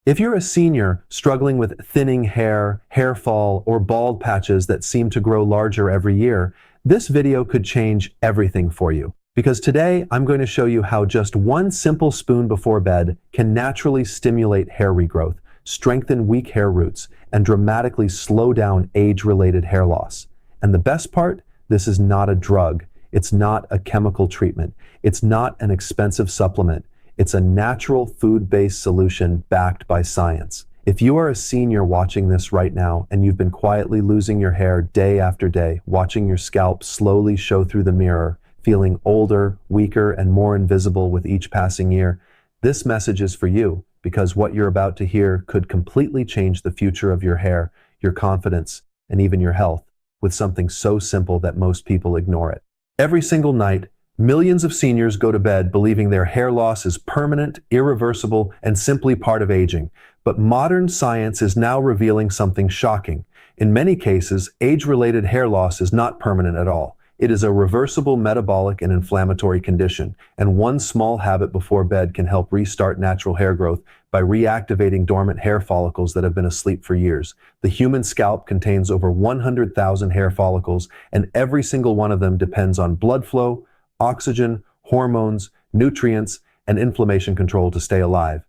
If you're a senior struggling with thinning hair, hair fall, or bald patches that seem to grow larger every year, this video could change everything for you. Because today, I'm going to show you how just one simple spoon before bed can naturally stimulate hair regrowth, strengthen weak hair roots, and dramatically slow down age-related hair loss. And the best part? This is not a drug. It's not a chemical treatment. It's not an expensive supplement. It's a natural food-based solution backed by science. If you are a senior watching this right now and you've been quietly losing your hair day after day, watching your scalp slowly show through the mirror, feeling older, weaker, and more invisible with each passing year, this message is for you, because what you're about to hear could completely change the future of your hair, your confidence, and even your health, with something so simple that most people ignore it. Every single night, millions of seniors go to bed believing their hair loss is permanent, irreversible, and simply part of aging. But modern science is now revealing something shocking. In many cases, age-related hair loss is not permanent at all. It is a reversible metabolic and inflammatory condition, and one small habit before bed can help restart natural hair growth by reactivating dormant hair follicles that have been asleep for years. The human scalp contains over 100,000 hair follicles, and every single one of them depends on blood flow, oxygen, hormones, nutrients, and inflammation control to stay alive.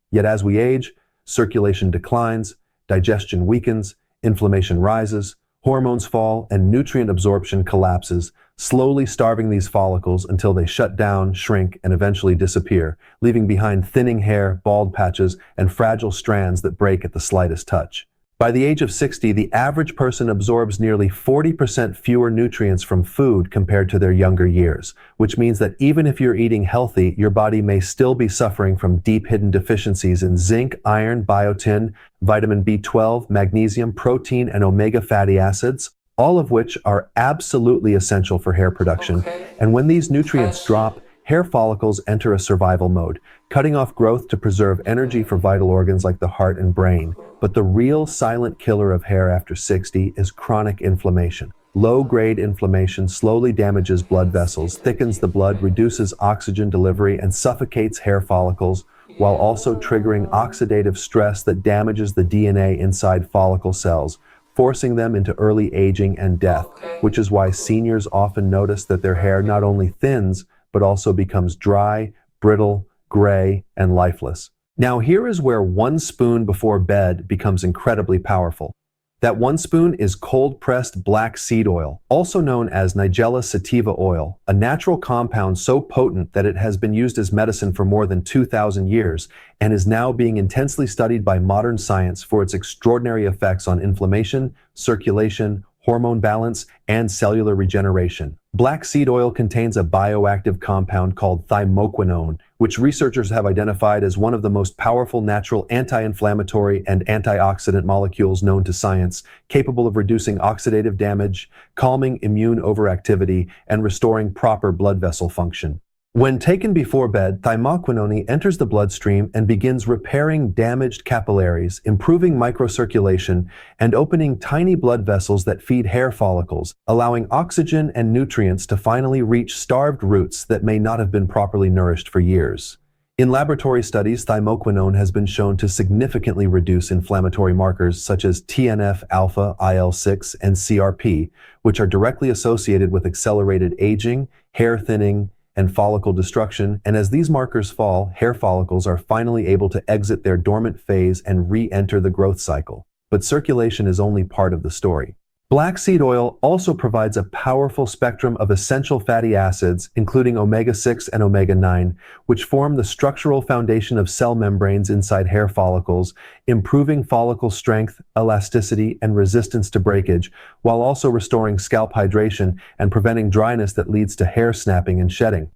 Yet as we age, circulation declines, digestion weakens, inflammation rises, hormones fall, and nutrient absorption collapses, slowly starving these follicles until they shut down, shrink, and eventually disappear, leaving behind thinning hair, bald patches, and fragile strands that break at the slightest touch. By the age of 60, the average person absorbs nearly 40% fewer nutrients from food compared to their younger years, which means that even if you're eating healthy, your body may still be suffering from deep hidden deficiencies in zinc, iron, biotin, vitamin B12, magnesium, protein, and omega fatty acids, all of which are absolutely essential for hair production. And when these nutrients drop, hair follicles enter a survival mode, cutting off growth to preserve energy for vital organs like the heart and brain. But the real silent killer of hair after 60 is chronic inflammation. Low-grade inflammation slowly damages blood vessels, thickens the blood, reduces oxygen delivery, and suffocates hair follicles, while also triggering oxidative stress that damages the DNA inside follicle cells, forcing them into early aging and death, which is why seniors often notice that their hair not only thins, but also becomes dry, brittle, gray, and lifeless. Now here is where one spoon before bed becomes incredibly powerful. That one spoon is cold-pressed black seed oil, also known as Nigella sativa oil, a natural compound so potent that it has been used as medicine for more than 2,000 years and is now being intensely studied by modern science for its extraordinary effects on inflammation, circulation, hormone balance, and cellular regeneration. Black seed oil contains a bioactive compound called thymoquinone, which researchers have identified as one of the most powerful natural anti-inflammatory and antioxidant molecules known to science, capable of reducing oxidative damage, calming immune overactivity, and restoring proper blood vessel function. When taken before bed, thymoquinone enters the bloodstream and begins repairing damaged capillaries, improving microcirculation, and opening tiny blood vessels that feed hair follicles, allowing oxygen and nutrients to finally reach starved roots that may not have been properly nourished for years. In laboratory studies, thymoquinone has been shown to significantly reduce inflammatory markers such as TNF-alpha, IL-6, and CRP, which are directly associated with accelerated aging, hair thinning, and follicle destruction, and as these markers fall, hair follicles are finally able to exit their dormant phase and re-enter the growth cycle. But circulation is only part of the story. Black seed oil also provides a powerful spectrum of essential fatty acids, including omega-6 and omega-9, which form the structural foundation of cell membranes inside hair follicles, improving follicle strength, elasticity, and resistance to breakage, while also restoring scalp hydration and preventing dryness that leads to hair snapping and shedding.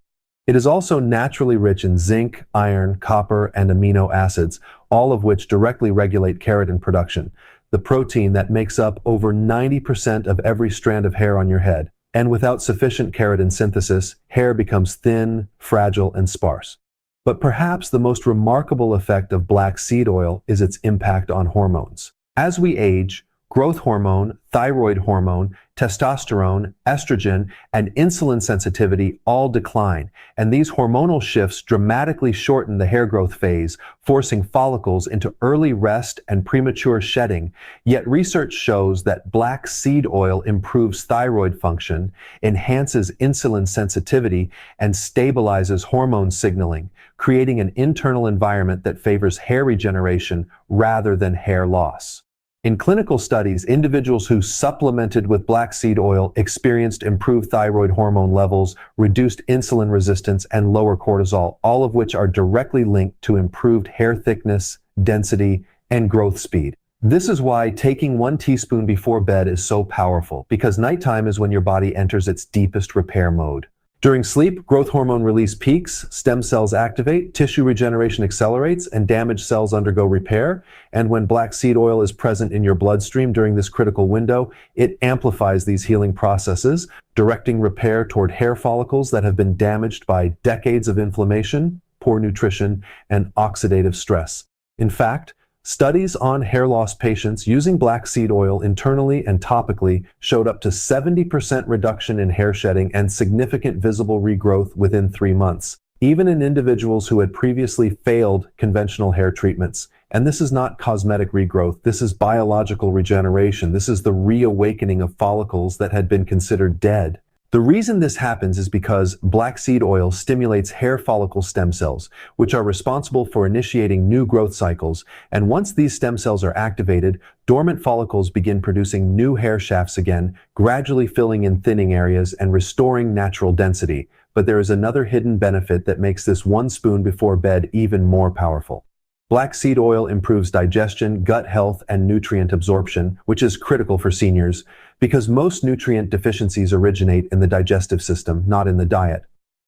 It is also naturally rich in zinc, iron, copper, and amino acids, all of which directly regulate keratin production, the protein that makes up over 90% of every strand of hair on your head. And without sufficient keratin synthesis, hair becomes thin, fragile, and sparse. But perhaps the most remarkable effect of black seed oil is its impact on hormones. As we age, Growth hormone, thyroid hormone, testosterone, estrogen, and insulin sensitivity all decline, and these hormonal shifts dramatically shorten the hair growth phase, forcing follicles into early rest and premature shedding. Yet research shows that black seed oil improves thyroid function, enhances insulin sensitivity, and stabilizes hormone signaling, creating an internal environment that favors hair regeneration rather than hair loss. In clinical studies, individuals who supplemented with black seed oil experienced improved thyroid hormone levels, reduced insulin resistance, and lower cortisol, all of which are directly linked to improved hair thickness, density, and growth speed. This is why taking 1 teaspoon before bed is so powerful, because nighttime is when your body enters its deepest repair mode. During sleep, growth hormone release peaks, stem cells activate, tissue regeneration accelerates, and damaged cells undergo repair. And when black seed oil is present in your bloodstream during this critical window, it amplifies these healing processes, directing repair toward hair follicles that have been damaged by decades of inflammation, poor nutrition, and oxidative stress. In fact, studies on hair loss patients using black seed oil internally and topically showed up to 70% reduction in hair shedding and significant visible regrowth within 3 months, even in individuals who had previously failed conventional hair treatments. And this is not cosmetic regrowth, this is biological regeneration. This is the reawakening of follicles that had been considered dead. The reason this happens is because black seed oil stimulates hair follicle stem cells, which are responsible for initiating new growth cycles. And once these stem cells are activated, dormant follicles begin producing new hair shafts again, gradually filling in thinning areas and restoring natural density. But there is another hidden benefit that makes this 1 spoon before bed even more powerful. Black seed oil improves digestion, gut health, and nutrient absorption, which is critical for seniors, because most nutrient deficiencies originate in the digestive system, not in the diet.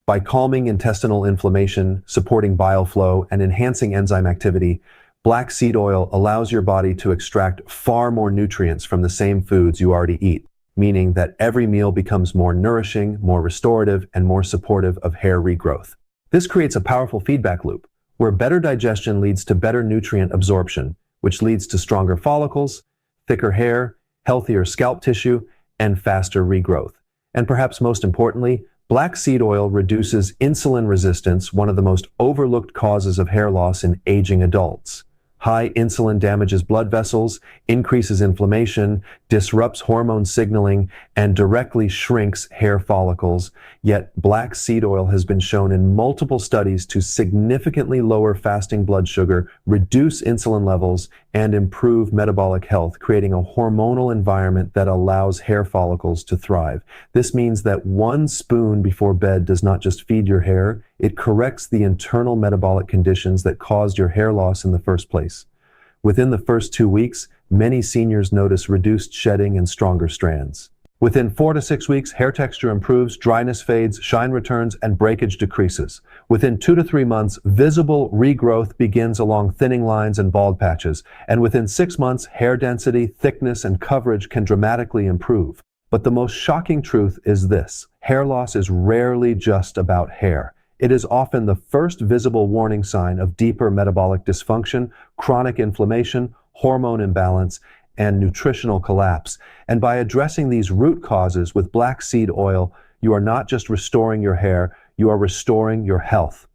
By calming intestinal inflammation, supporting bile flow, and enhancing enzyme activity, black seed oil allows your body to extract far more nutrients from the same foods you already eat, meaning that every meal becomes more nourishing, more restorative, and more supportive of hair regrowth. This creates a powerful feedback loop, where better digestion leads to better nutrient absorption, which leads to stronger follicles, thicker hair, healthier scalp tissue, and faster regrowth. And perhaps most importantly, black seed oil reduces insulin resistance, one of the most overlooked causes of hair loss in aging adults. High insulin damages blood vessels, increases inflammation, disrupts hormone signaling, and directly shrinks hair follicles. Yet black seed oil has been shown in multiple studies to significantly lower fasting blood sugar, reduce insulin levels, and improve metabolic health, creating a hormonal environment that allows hair follicles to thrive. This means that 1 spoon before bed does not just feed your hair, it corrects the internal metabolic conditions that caused your hair loss in the first place. Within the first 2 weeks, many seniors notice reduced shedding and stronger strands. Within 4 to 6 weeks, hair texture improves, dryness fades, shine returns, and breakage decreases. Within 2 to 3 months, visible regrowth begins along thinning lines and bald patches. And within 6 months, hair density, thickness, and coverage can dramatically improve. But the most shocking truth is this: hair loss is rarely just about hair. It is often the first visible warning sign of deeper metabolic dysfunction, chronic inflammation, hormone imbalance, and nutritional collapse. And by addressing these root causes with black seed oil, you are not just restoring your hair, you are restoring your health.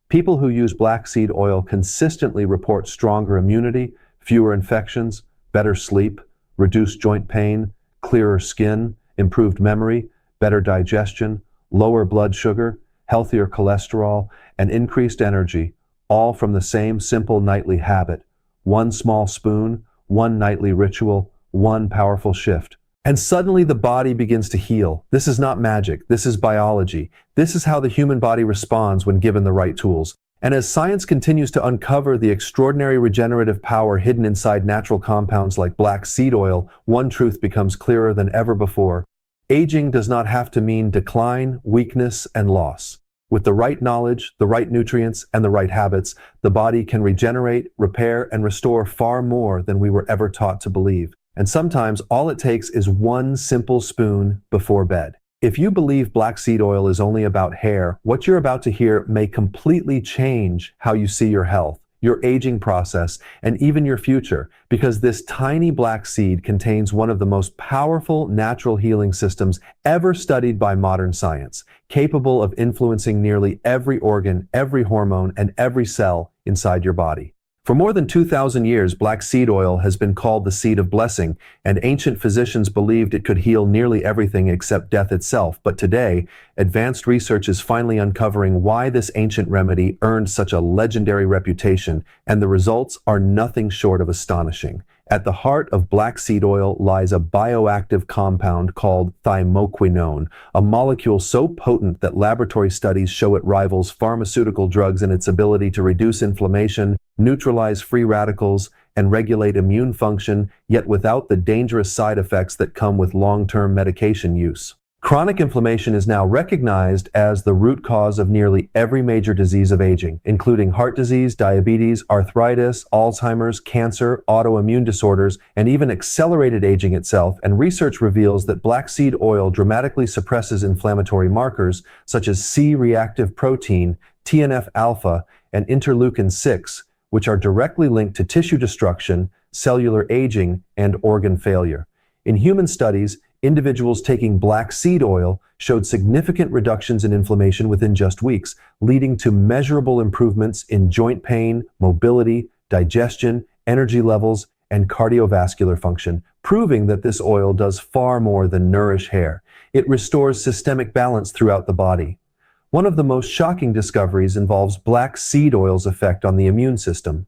People who use black seed oil consistently report stronger immunity, fewer infections, better sleep, reduced joint pain, clearer skin, improved memory, better digestion, lower blood sugar, healthier cholesterol, and increased energy, all from the same simple nightly habit: 1 small spoon, 1 nightly ritual, 1 powerful shift. And suddenly the body begins to heal. This is not magic. This is biology. This is how the human body responds when given the right tools. And as science continues to uncover the extraordinary regenerative power hidden inside natural compounds like black seed oil, one truth becomes clearer than ever before. Aging does not have to mean decline, weakness, and loss. With the right knowledge, the right nutrients, and the right habits, the body can regenerate, repair, and restore far more than we were ever taught to believe. And sometimes all it takes is 1 simple spoon before bed. If you believe black seed oil is only about hair, what you're about to hear may completely change how you see your health. your aging process, and even your future, because this tiny black seed contains one of the most powerful natural healing systems ever studied by modern science, capable of influencing nearly every organ, every hormone, and every cell inside your body. For more than 2,000 years, black seed oil has been called the seed of blessing, and ancient physicians believed it could heal nearly everything except death itself. But today, advanced research is finally uncovering why this ancient remedy earned such a legendary reputation, and the results are nothing short of astonishing. At the heart of black seed oil lies a bioactive compound called thymoquinone, a molecule so potent that laboratory studies show it rivals pharmaceutical drugs in its ability to reduce inflammation, neutralize free radicals, and regulate immune function, yet without the dangerous side effects that come with long-term medication use. Chronic inflammation is now recognized as the root cause of nearly every major disease of aging, including heart disease, diabetes, arthritis, Alzheimer's, cancer, autoimmune disorders, and even accelerated aging itself. And research reveals that black seed oil dramatically suppresses inflammatory markers such as C-reactive protein, TNF-alpha, and interleukin-6, which are directly linked to tissue destruction, cellular aging, and organ failure. In human studies, individuals taking black seed oil showed significant reductions in inflammation within just weeks, leading to measurable improvements in joint pain, mobility, digestion, energy levels, and cardiovascular function, proving that this oil does far more than nourish hair. It restores systemic balance throughout the body. One of the most shocking discoveries involves black seed oil's effect on the immune system.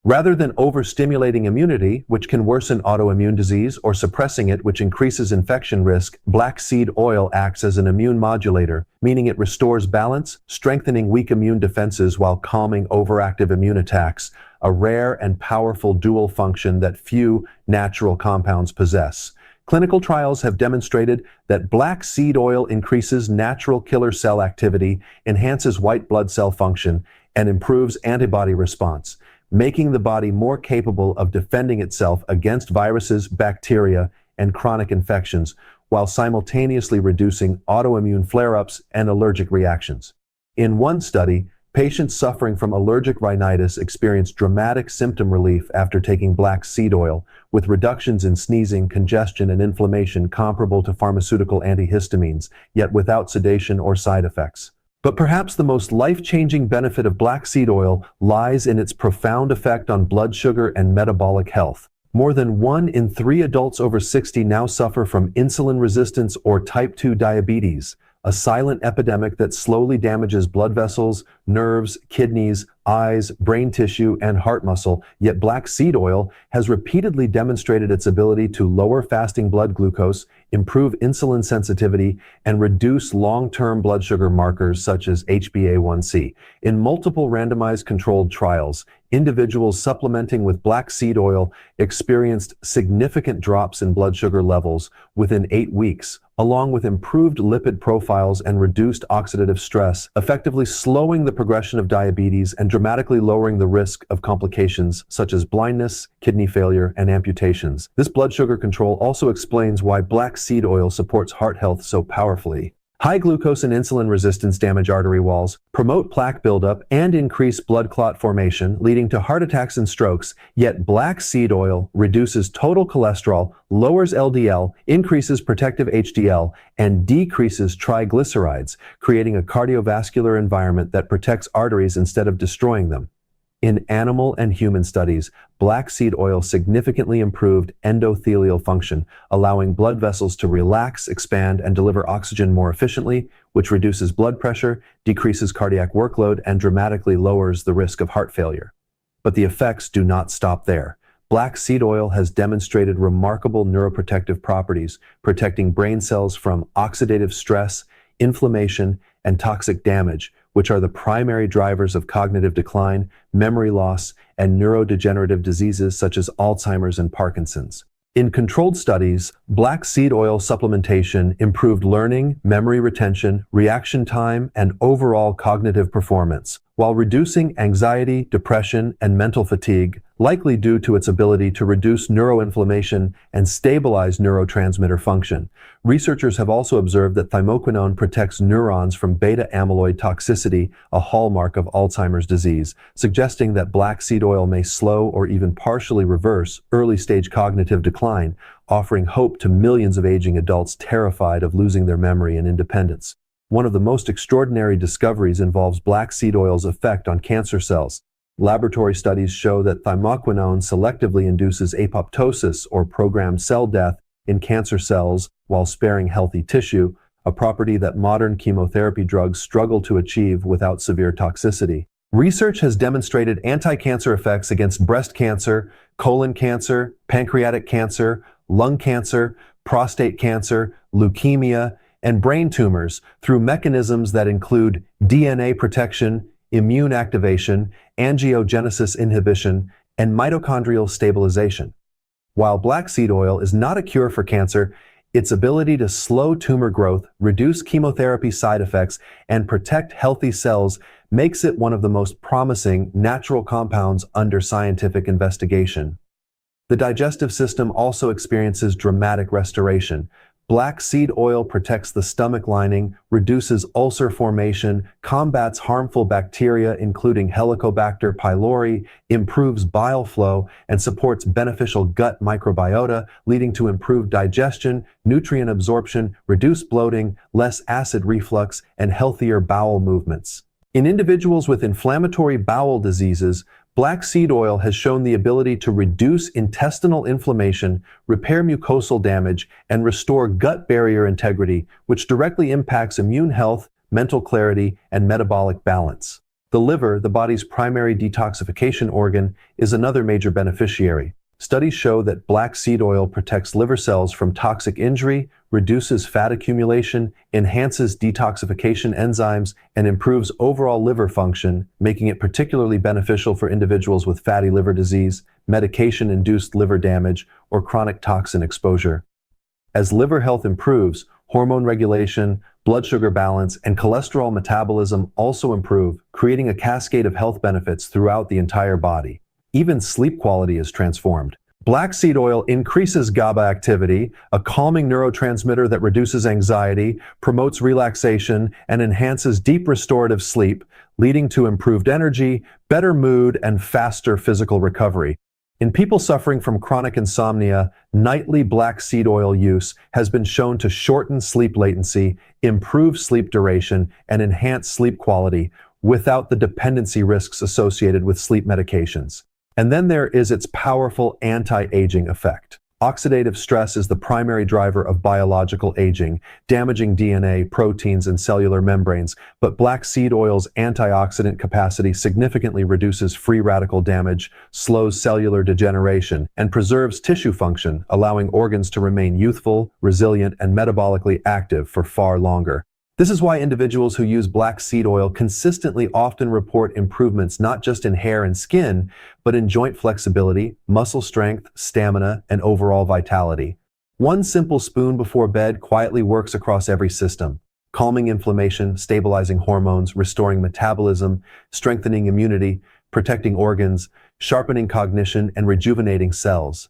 Rather than overstimulating immunity, which can worsen autoimmune disease, or suppressing it, which increases infection risk, black seed oil acts as an immune modulator, meaning it restores balance, strengthening weak immune defenses while calming overactive immune attacks, a rare and powerful dual function that few natural compounds possess. Clinical trials have demonstrated that black seed oil increases natural killer cell activity, enhances white blood cell function, and improves antibody response, making the body more capable of defending itself against viruses, bacteria, and chronic infections, while simultaneously reducing autoimmune flare-ups and allergic reactions. In one study, patients suffering from allergic rhinitis experienced dramatic symptom relief after taking black seed oil, with reductions in sneezing, congestion, and inflammation comparable to pharmaceutical antihistamines, yet without sedation or side effects. But perhaps the most life-changing benefit of black seed oil lies in its profound effect on blood sugar and metabolic health. More than 1 in 3 adults over 60 now suffer from insulin resistance or type 2 diabetes, a silent epidemic that slowly damages blood vessels, nerves, kidneys, eyes, brain tissue, and heart muscle. Yet black seed oil has repeatedly demonstrated its ability to lower fasting blood glucose, improve insulin sensitivity, and reduce long-term blood sugar markers such as HbA1c. In multiple randomized controlled trials, individuals supplementing with black seed oil experienced significant drops in blood sugar levels within 8 weeks, along with improved lipid profiles and reduced oxidative stress, effectively slowing the progression of diabetes and dramatically lowering the risk of complications such as blindness, kidney failure, and amputations. This blood sugar control also explains why black seed oil supports heart health so powerfully. High glucose and insulin resistance damage artery walls, promote plaque buildup, and increase blood clot formation, leading to heart attacks and strokes. Yet black seed oil reduces total cholesterol, lowers LDL, increases protective HDL, and decreases triglycerides, creating a cardiovascular environment that protects arteries instead of destroying them. In animal and human studies, black seed oil significantly improved endothelial function, allowing blood vessels to relax, expand, and deliver oxygen more efficiently, which reduces blood pressure, decreases cardiac workload, and dramatically lowers the risk of heart failure. But the effects do not stop there. Black seed oil has demonstrated remarkable neuroprotective properties, protecting brain cells from oxidative stress, inflammation, and toxic damage, which are the primary drivers of cognitive decline, memory loss, and neurodegenerative diseases such as Alzheimer's and Parkinson's. In controlled studies, black seed oil supplementation improved learning, memory retention, reaction time, and overall cognitive performance, while reducing anxiety, depression, and mental fatigue. likely due to its ability to reduce neuroinflammation and stabilize neurotransmitter function. Researchers have also observed that thymoquinone protects neurons from beta-amyloid toxicity, a hallmark of Alzheimer's disease, suggesting that black seed oil may slow or even partially reverse early-stage cognitive decline, offering hope to millions of aging adults terrified of losing their memory and independence. One of the most extraordinary discoveries involves black seed oil's effect on cancer cells. Laboratory studies show that thymoquinone selectively induces apoptosis, or programmed cell death, in cancer cells while sparing healthy tissue, a property that modern chemotherapy drugs struggle to achieve without severe toxicity. Research has demonstrated anti-cancer effects against breast cancer, colon cancer, pancreatic cancer, lung cancer, prostate cancer, leukemia, and brain tumors through mechanisms that include DNA protection, immune activation, angiogenesis inhibition, and mitochondrial stabilization. While black seed oil is not a cure for cancer, its ability to slow tumor growth, reduce chemotherapy side effects, and protect healthy cells makes it one of the most promising natural compounds under scientific investigation. The digestive system also experiences dramatic restoration. Black seed oil protects the stomach lining, reduces ulcer formation, combats harmful bacteria including Helicobacter pylori, improves bile flow, and supports beneficial gut microbiota, leading to improved digestion, nutrient absorption, reduced bloating, less acid reflux, and healthier bowel movements. In individuals with inflammatory bowel diseases, black seed oil has shown the ability to reduce intestinal inflammation, repair mucosal damage, and restore gut barrier integrity, which directly impacts immune health, mental clarity, and metabolic balance. The liver, the body's primary detoxification organ, is another major beneficiary. Studies show that black seed oil protects liver cells from toxic injury, reduces fat accumulation, enhances detoxification enzymes, and improves overall liver function, making it particularly beneficial for individuals with fatty liver disease, medication-induced liver damage, or chronic toxin exposure. As liver health improves, hormone regulation, blood sugar balance, and cholesterol metabolism also improve, creating a cascade of health benefits throughout the entire body. Even sleep quality is transformed. Black seed oil increases GABA activity, a calming neurotransmitter that reduces anxiety, promotes relaxation, and enhances deep restorative sleep, leading to improved energy, better mood, and faster physical recovery. In people suffering from chronic insomnia, nightly black seed oil use has been shown to shorten sleep latency, improve sleep duration, and enhance sleep quality without the dependency risks associated with sleep medications. And then there is its powerful anti-aging effect. Oxidative stress is the primary driver of biological aging, damaging DNA, proteins, and cellular membranes, but black seed oil's antioxidant capacity significantly reduces free radical damage, slows cellular degeneration, and preserves tissue function, allowing organs to remain youthful, resilient, and metabolically active for far longer. This is why individuals who use black seed oil consistently often report improvements not just in hair and skin, but in joint flexibility, muscle strength, stamina, and overall vitality. One simple spoon before bed quietly works across every system, calming inflammation, stabilizing hormones, restoring metabolism, strengthening immunity, protecting organs, sharpening cognition, and rejuvenating cells.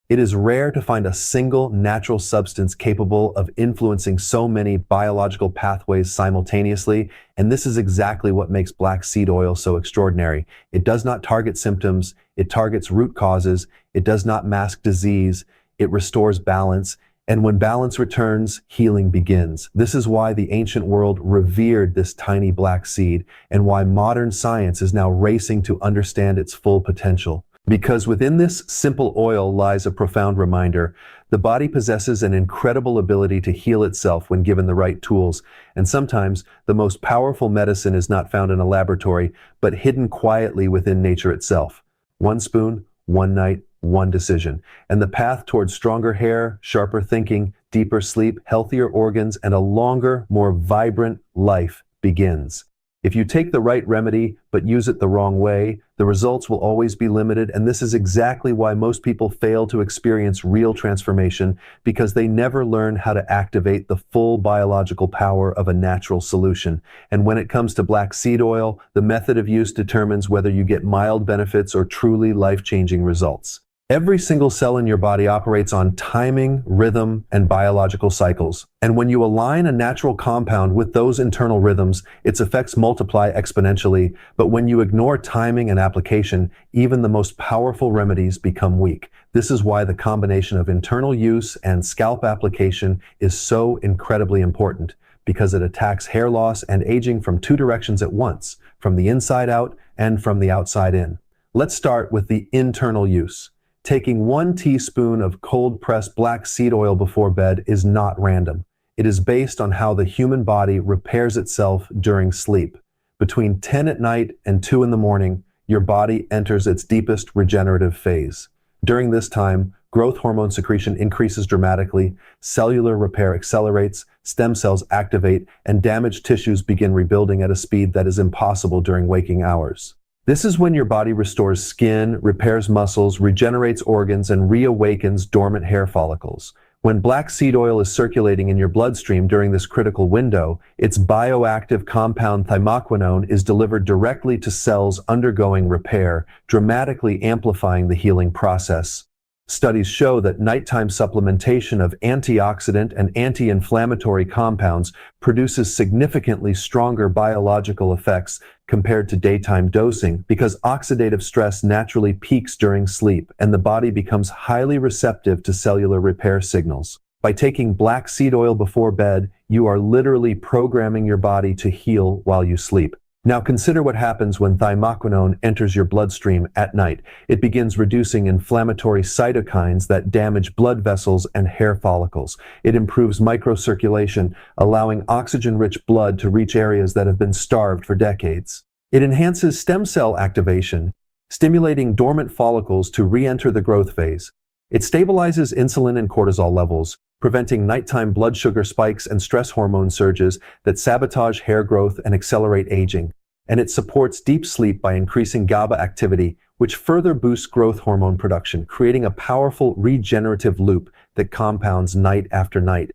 It is rare to find a single natural substance capable of influencing so many biological pathways simultaneously, and this is exactly what makes black seed oil so extraordinary. It does not target symptoms, it targets root causes, it does not mask disease, it restores balance, and when balance returns, healing begins. This is why the ancient world revered this tiny black seed, and why modern science is now racing to understand its full potential. Because within this simple oil lies a profound reminder. The body possesses an incredible ability to heal itself when given the right tools, and sometimes the most powerful medicine is not found in a laboratory, but hidden quietly within nature itself. One spoon, one night, one decision, and the path towards stronger hair, sharper thinking, deeper sleep, healthier organs, and a longer, more vibrant life begins. If you take the right remedy but use it the wrong way, the results will always be limited, and this is exactly why most people fail to experience real transformation, because they never learn how to activate the full biological power of a natural solution. And when it comes to black seed oil, the method of use determines whether you get mild benefits or truly life-changing results. Every single cell in your body operates on timing, rhythm, and biological cycles. And when you align a natural compound with those internal rhythms, its effects multiply exponentially. But when you ignore timing and application, even the most powerful remedies become weak. This is why the combination of internal use and scalp application is so incredibly important, because it attacks hair loss and aging from two directions at once, from the inside out and from the outside in. Let's start with the internal use. Taking 1 teaspoon of cold-pressed black seed oil before bed is not random. It is based on how the human body repairs itself during sleep. Between 10 at night and 2 in the morning, your body enters its deepest regenerative phase. During this time, growth hormone secretion increases dramatically, cellular repair accelerates, stem cells activate, and damaged tissues begin rebuilding at a speed that is impossible during waking hours. This is when your body restores skin, repairs muscles, regenerates organs, and reawakens dormant hair follicles. When black seed oil is circulating in your bloodstream during this critical window, its bioactive compound thymoquinone is delivered directly to cells undergoing repair, dramatically amplifying the healing process. Studies show that nighttime supplementation of antioxidant and anti-inflammatory compounds produces significantly stronger biological effects compared to daytime dosing, because oxidative stress naturally peaks during sleep and the body becomes highly receptive to cellular repair signals. By taking black seed oil before bed, you are literally programming your body to heal while you sleep. Now consider what happens when thymoquinone enters your bloodstream at night. It begins reducing inflammatory cytokines that damage blood vessels and hair follicles. It improves microcirculation, allowing oxygen-rich blood to reach areas that have been starved for decades. It enhances stem cell activation, stimulating dormant follicles to re-enter the growth phase. It stabilizes insulin and cortisol levels, preventing nighttime blood sugar spikes and stress hormone surges that sabotage hair growth and accelerate aging. And it supports deep sleep by increasing GABA activity, which further boosts growth hormone production, creating a powerful regenerative loop that compounds night after night.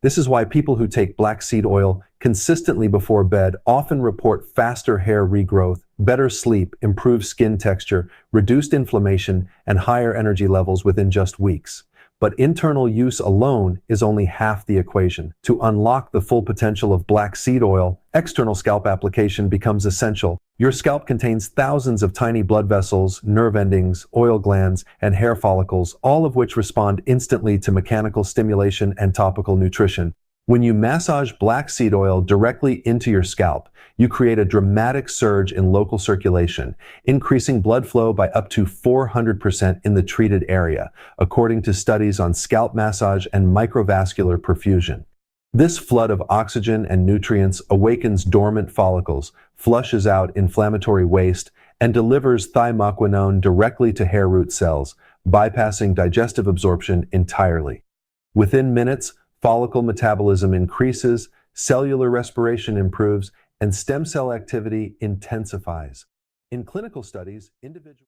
This is why people who take black seed oil consistently before bed often report faster hair regrowth, better sleep, improved skin texture, reduced inflammation, and higher energy levels within just weeks. But internal use alone is only half the equation. To unlock the full potential of black seed oil, external scalp application becomes essential. Your scalp contains thousands of tiny blood vessels, nerve endings, oil glands, and hair follicles, all of which respond instantly to mechanical stimulation and topical nutrition. When you massage black seed oil directly into your scalp, you create a dramatic surge in local circulation, increasing blood flow by up to 400% in the treated area, according to studies on scalp massage and microvascular perfusion. This flood of oxygen and nutrients awakens dormant follicles, flushes out inflammatory waste, and delivers thymoquinone directly to hair root cells, bypassing digestive absorption entirely. Within minutes, follicle metabolism increases, cellular respiration improves, and stem cell activity intensifies. In clinical studies, individuals